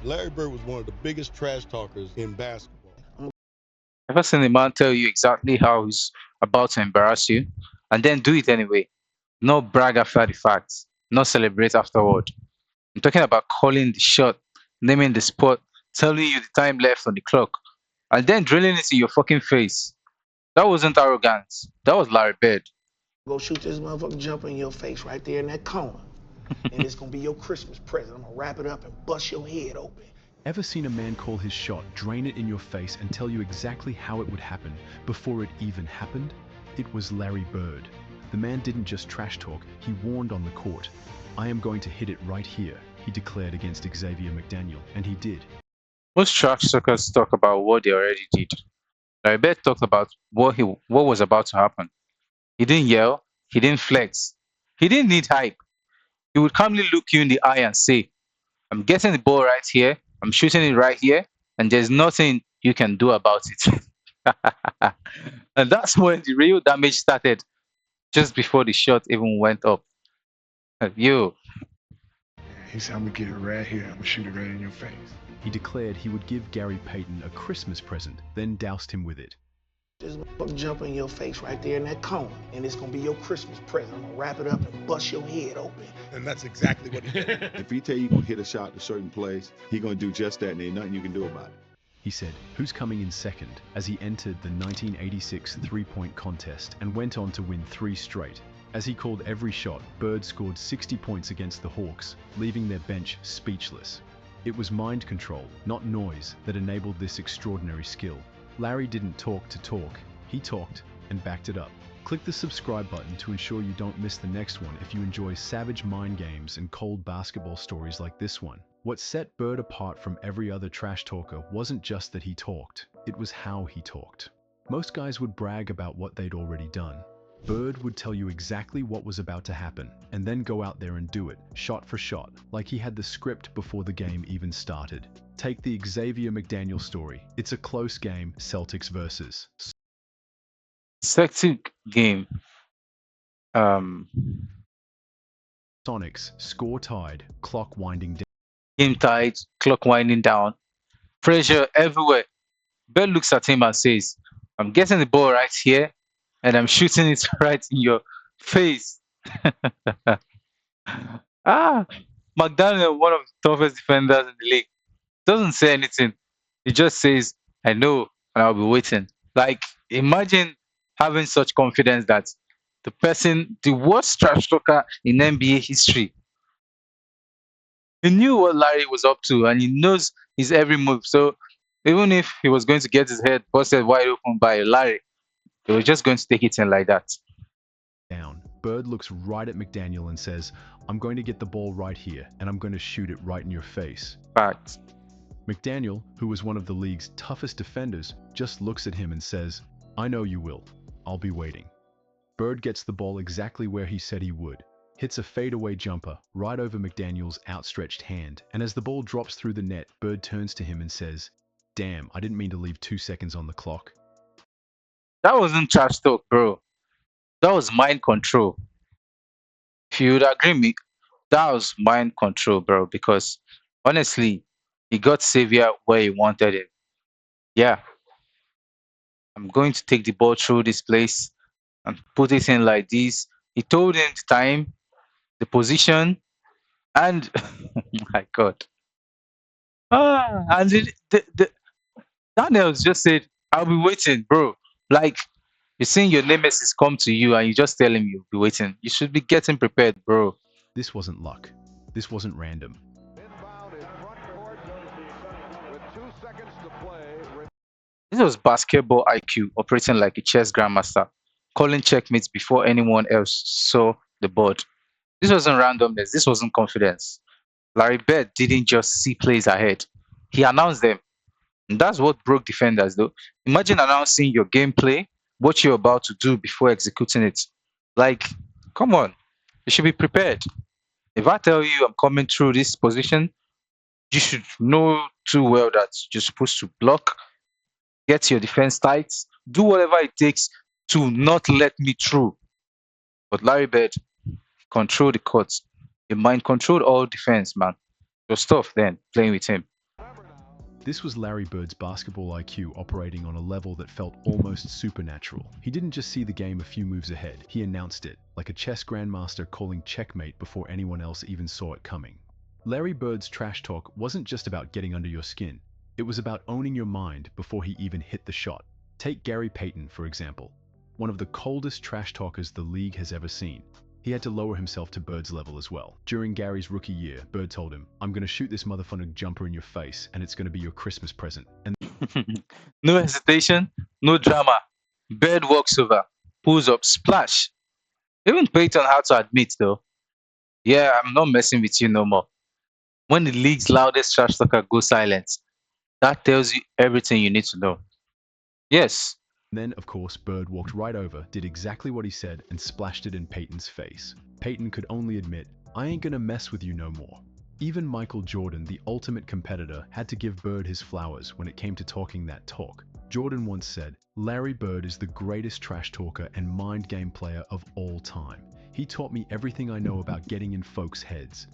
Larry Bird was one of the biggest trash talkers in basketball. Ever seen a man tell you exactly how he's about to embarrass you and then do it anyway? No brag after the fact, no celebrate afterward. I'm talking about calling the shot, naming the spot, telling you the time left on the clock, and then drilling it in your fucking face. That wasn't arrogance. That was Larry Bird. Go shoot this motherfucking jumper in your face right there in that corner. And it's gonna be your Christmas present. I'm gonna wrap it up and bust your head open. Ever seen a man call his shot, drain it in your face, and tell you exactly how it would happen before it even happened? It was Larry Bird. The man didn't just trash talk, he warned on the court. I am going to hit it right here, he declared against Xavier McDaniel, and he did. Most trash talkers talk about what they already did. Larry Bird talked about what was about to happen. He didn't yell, he didn't flex, he didn't need hype. He would calmly look you in the eye and say, I'm getting the ball right here, I'm shooting it right here, and there's nothing you can do about it. And that's when the real damage started, just before the shot even went up. You, He said, I'm gonna get it right here. I'm gonna shoot it right in your face. He declared he would give Gary Payton a Christmas present, then doused him with it. This motherfucking jumper in your face right there in that corner. And it's gonna be your Christmas present. I'm gonna wrap it up and bust your head open. And that's exactly what he did. If he tell you gonna hit a shot at a certain place, he gonna do just that, and ain't nothing you can do about it. He said, who's coming in second, as he entered the 1986 three-point contest and went on to win 3 straight. As he called every shot, Bird scored 60 points against the Hawks, leaving their bench speechless. It was mind control, not noise, that enabled this extraordinary skill. Larry didn't talk to talk, he talked and backed it up. Click the subscribe button to ensure you don't miss the next one if you enjoy savage mind games and cold basketball stories like this one. What set Bird apart from every other trash talker wasn't just that he talked, it was how he talked. Most guys would brag about what they'd already done. Bird would tell you exactly what was about to happen, and then go out there and do it, shot for shot, like he had the script before the game even started. Take the Xavier McDaniel story. It's a close game, Celtics versus Celtic game. Sonics, score tied, clock winding down. Game tied, clock winding down, pressure everywhere. Bird looks at him and says, I'm getting the ball right here, and I'm shooting it right in your face. McDaniel, one of the toughest defenders in the league, doesn't say anything. He just says, I know, and I'll be waiting. Like, imagine having such confidence that the worst trash talker in NBA history, he knew what Larry was up to, and he knows his every move. So even if he was going to get his head busted wide open by Larry, they were just going to take it in like that. Bird looks right at McDaniel and says, I'm going to get the ball right here, and I'm going to shoot it right in your face. Fact. McDaniel, who was one of the league's toughest defenders, just looks at him and says, I know you will. I'll be waiting. Bird gets the ball exactly where he said he would, hits a fadeaway jumper right over McDaniel's outstretched hand, and as the ball drops through the net, Bird turns to him and says, Damn, I didn't mean to leave 2 seconds on the clock. That wasn't trash talk, bro. That was mind control. If you would agree with me, that was mind control, bro, because honestly, he got Xavier where he wanted it. Yeah, I'm going to take the ball through this place and put it in like this. He told him the time, the position, and my God. And Daniels just said, I'll be waiting, bro. Like, you're seeing your nemesis come to you and you just tell him you'll be waiting. You should be getting prepared, bro. This wasn't luck. This wasn't random. This was basketball IQ operating like a chess grandmaster, calling checkmates before anyone else saw the board. This wasn't randomness. This wasn't confidence. Larry Bird didn't just see plays ahead. He announced them. And that's what broke defenders, though. Imagine announcing your gameplay, what you're about to do before executing it. Like, come on. You should be prepared. If I tell you I'm coming through this position, you should know too well that you're supposed to block, get your defense tight, do whatever it takes to not let me through. But Larry Bird controlled the court. He mind controlled all defense, man. It was tough then, playing with him. This was Larry Bird's basketball IQ operating on a level that felt almost supernatural. He didn't just see the game a few moves ahead, he announced it, like a chess grandmaster calling checkmate before anyone else even saw it coming. Larry Bird's trash talk wasn't just about getting under your skin, it was about owning your mind before he even hit the shot. Take Gary Payton, for example, one of the coldest trash talkers the league has ever seen. He had to lower himself to Bird's level as well. During Gary's rookie year, Bird told him, "I'm going to shoot this motherfucking jumper in your face, and it's going to be your Christmas present." And No hesitation, no drama. Bird walks over, pulls up, splash. Even Payton had to admit though, yeah, I'm not messing with you no more. When the league's loudest trash talker goes silent, that tells you everything you need to know. Yes, then, of course, Bird walked right over, did exactly what he said, and splashed it in Payton's face. Payton could only admit, "I ain't gonna mess with you no more." Even Michael Jordan, the ultimate competitor, had to give Bird his flowers when it came to talking that talk. Jordan once said, "Larry Bird is the greatest trash talker and mind game player of all time. He taught me everything I know about getting in folks' heads."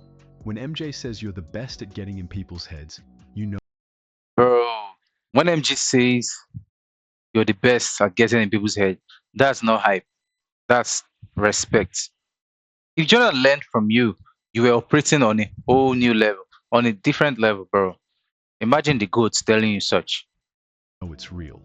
When MJ says you're the best at getting in people's heads, you know bro. When MG says you're the best at getting in people's head, that's not hype. That's respect. If Jordan learned from you, you were operating on a whole new level, on a different level, bro. Imagine the goats telling you such. it's real.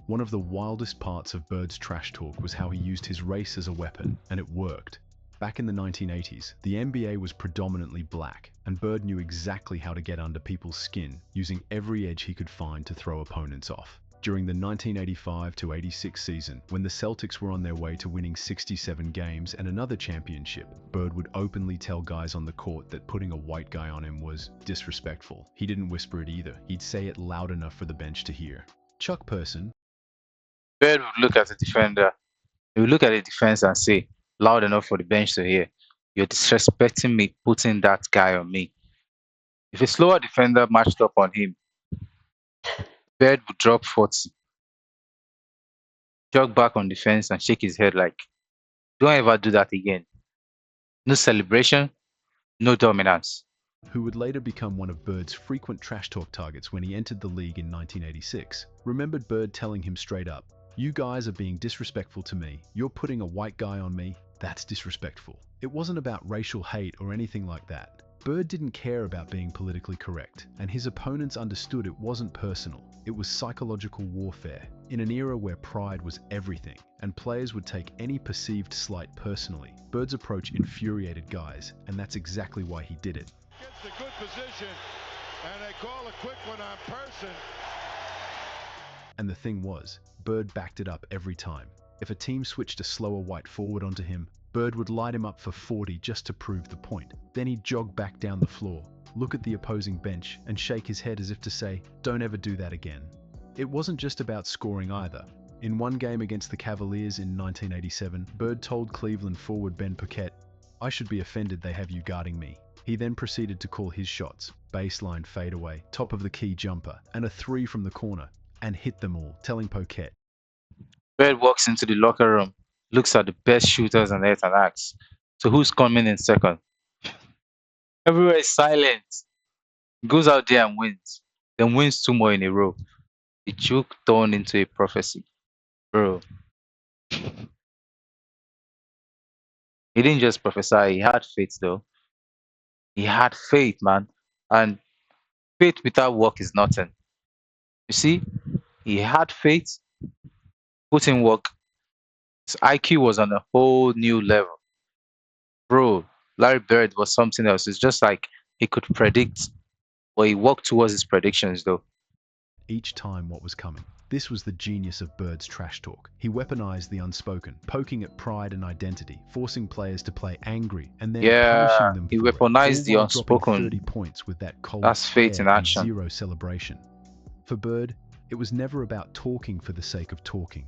One of the wildest parts of Bird's trash talk was how he used his race as a weapon, and it worked. Back in the 1980s, the NBA was predominantly black, and Bird knew exactly how to get under people's skin, using every edge he could find to throw opponents off. During the 1985-86 season, when the Celtics were on their way to winning 67 games and another championship, Bird would openly tell guys on the court that putting a white guy on him was disrespectful. He didn't whisper it either. He'd say it loud enough for the bench to hear. Chuck Person, Bird would look at the defender. He would look at the defense and say, loud enough for the bench to hear, "You're disrespecting me, putting that guy on me." If a slower defender matched up on him, Bird would drop 40, jog back on defense and shake his head like, "Don't ever do that again." No celebration, no dominance. who would later become one of Bird's frequent trash talk targets when he entered the league in 1986, remembered Bird telling him straight up, "You guys are being disrespectful to me. You're putting a white guy on me. That's disrespectful." It wasn't about racial hate or anything like that. Bird didn't care about being politically correct, and his opponents understood it wasn't personal. It was psychological warfare, in an era where pride was everything, and players would take any perceived slight personally. Bird's approach infuriated guys, and that's exactly why he did it. Gets the good position, and they call a quick one on Person. And the thing was, Bird backed it up every time. If a team switched a slower white forward onto him, Bird would light him up for 40 just to prove the point. Then he'd jog back down the floor, look at the opposing bench, and shake his head as if to say, "Don't ever do that again." It wasn't just about scoring either. In one game against the Cavaliers in 1987, Bird told Cleveland forward Ben Paquette, "I should be offended they have you guarding me." He then proceeded to call his shots, baseline fadeaway, top of the key jumper, and a three from the corner, and hit them all, telling Paquette, Bird walks into the locker room, looks at the best shooters on earth and asks, "So who's coming in second?" Everywhere is silent. Goes out there and wins. Then wins two more in a row. The joke turned into a prophecy. Bro. He didn't just prophesy, he had faith though. He had faith, man. And faith without work is nothing. You see, he had faith, put in work. His IQ was on a whole new level. Bro, Larry Bird was something else. It's just like he could predict, but he worked towards his predictions though. each time what was coming. This was the genius of Bird's trash talk. He weaponized the unspoken, poking at pride and identity, forcing players to play angry, and then Yeah, punishing them he for it, weaponized all the while dropping unspoken. 30 points with that cold That's faith stare in and action. zero celebration. For Bird, it was never about talking for the sake of talking.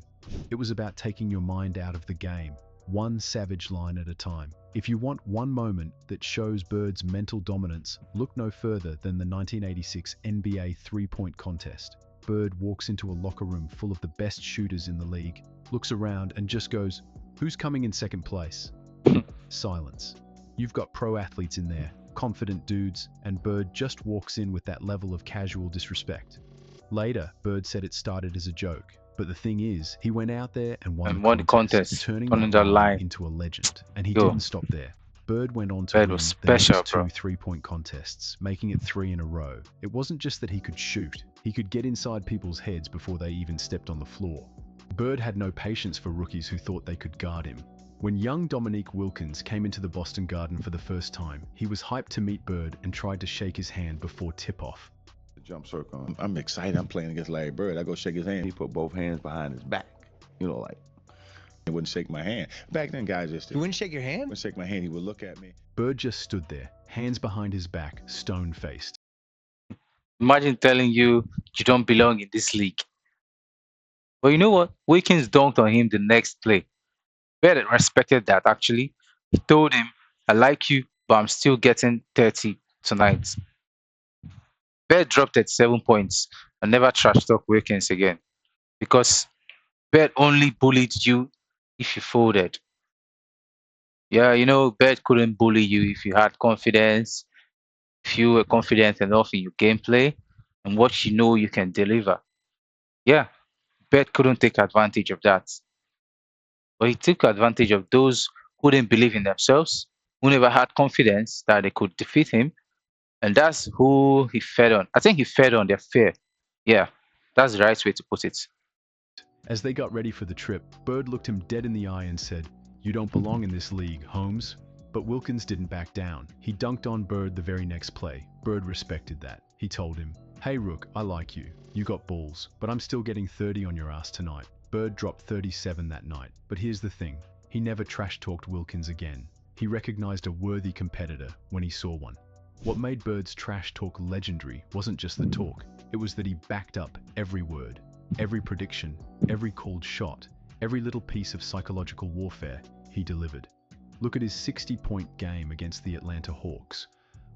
It was about taking your mind out of the game, one savage line at a time. If you want one moment that shows Bird's mental dominance, look no further than the 1986 NBA three-point contest. Bird walks into a locker room full of the best shooters in the league, looks around and just goes, "Who's coming in second place?" Silence. You've got pro athletes in there, confident dudes, and Bird just walks in with that level of casual disrespect. Later, Bird said it started as a joke, but the thing is, he went out there and won the contest, turning that line into a legend. And he didn't stop there. Bird went on to win the next two three-point contests, making it 3 in a row. It wasn't just that he could shoot, he could get inside people's heads before they even stepped on the floor. Bird had no patience for rookies who thought they could guard him. When young Dominique Wilkins came into the Boston Garden for the first time, he was hyped to meet Bird and tried to shake his hand before tip-off. The jump circle. I'm excited. I'm playing against Larry Bird. I go shake his hand. He put both hands behind his back. You know, like, he wouldn't shake my hand. Back then, guys just did. He wouldn't shake your hand? He wouldn't shake my hand. He would look at me. Bird just stood there, hands behind his back, stone-faced. Imagine telling you don't belong in this league. But you know what? Wilkins dunked on him the next play. Bird respected that, actually. He told him, I like you, but I'm still getting 30 tonight. Bird dropped at 7 points and never trash talk Wilkins again. Because Bird only bullied you if you folded. Yeah, you know, Bird couldn't bully you if you had confidence, if you were confident enough in your gameplay and what you know you can deliver. Yeah, Bird couldn't take advantage of that. But he took advantage of those who didn't believe in themselves, who never had confidence that they could defeat him. And that's who he fed on. I think he fed on their fear. Yeah, that's the right way to put it. As they got ready for the trip, Bird looked him dead in the eye and said, "You don't belong in this league, Holmes." But Wilkins didn't back down. He dunked on Bird the very next play. Bird respected that. He told him, "Hey Rook, I like you. You got balls, but I'm still getting 30 on your ass tonight." Bird dropped 37 that night. But here's the thing. He never trash-talked Wilkins again. He recognized a worthy competitor when he saw one. What made Bird's trash talk legendary wasn't just the talk. It was that he backed up every word, every prediction, every called shot, every little piece of psychological warfare he delivered. Look at his 60-point game against the Atlanta Hawks.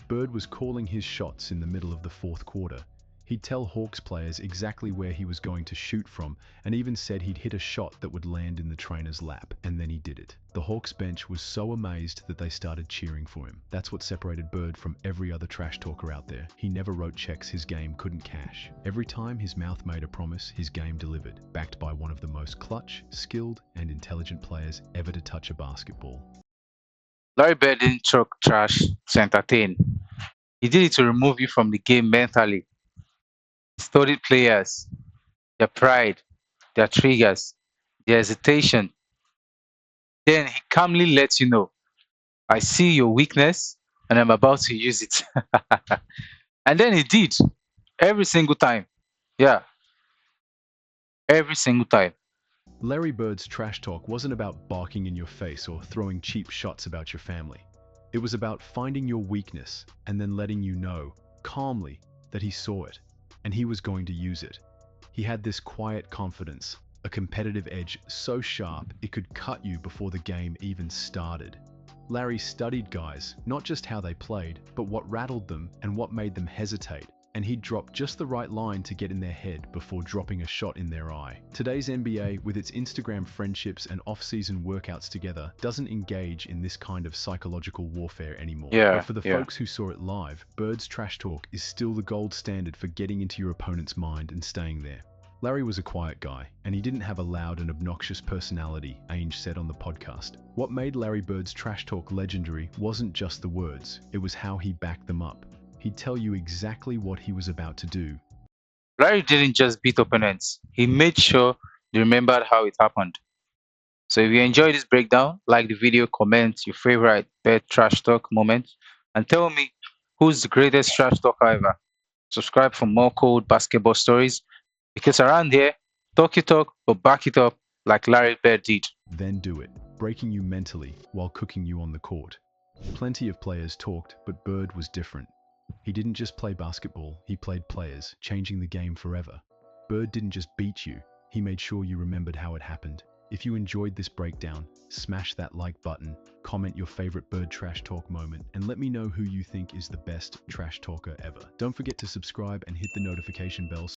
Bird was calling his shots in the middle of the fourth quarter. He'd tell Hawks players exactly where he was going to shoot from, and even said he'd hit a shot that would land in the trainer's lap, and then he did it. The Hawks bench was so amazed that they started cheering for him. That's what separated Bird from every other trash talker out there. He never wrote checks his game couldn't cash. Every time his mouth made a promise, his game delivered, backed by one of the most clutch, skilled, and intelligent players ever to touch a basketball. Larry Bird didn't talk trash to entertain. He did it to remove you from the game mentally. He studied players, their pride, their triggers, their hesitation. Then he calmly lets you know, I see your weakness and I'm about to use it. And then he did. Every single time. Yeah. Every single time. Larry Bird's trash talk wasn't about barking in your face or throwing cheap shots about your family. It was about finding your weakness and then letting you know, calmly, that he saw it, and he was going to use it. He had this quiet confidence, a competitive edge so sharp it could cut you before the game even started. Larry studied guys, not just how they played, but what rattled them and what made them hesitate. And he'd drop just the right line to get in their head before dropping a shot in their eye. Today's NBA, with its Instagram friendships and off-season workouts together, doesn't engage in this kind of psychological warfare anymore. But for the folks who saw it live, Bird's trash talk is still the gold standard for getting into your opponent's mind and staying there. Larry was a quiet guy, and he didn't have a loud and obnoxious personality, Ainge said on the podcast. What made Larry Bird's trash talk legendary wasn't just the words, it was how he backed them up. He'd tell you exactly what he was about to do. Larry didn't just beat opponents. He made sure they remembered how it happened. So if you enjoyed this breakdown, like the video, comment your favorite Bird trash talk moment, and tell me who's the greatest trash talker ever. Subscribe for more cold basketball stories, because around here, talk your talk, but back it up like Larry Bird did. Then do it, breaking you mentally while cooking you on the court. Plenty of players talked, but Bird was different. He didn't just play basketball, he played players, changing the game forever. Bird didn't just beat you, he made sure you remembered how it happened. If you enjoyed this breakdown, smash that like button, comment your favorite Bird trash talk moment, and let me know who you think is the best trash talker ever. Don't forget to subscribe and hit the notification bell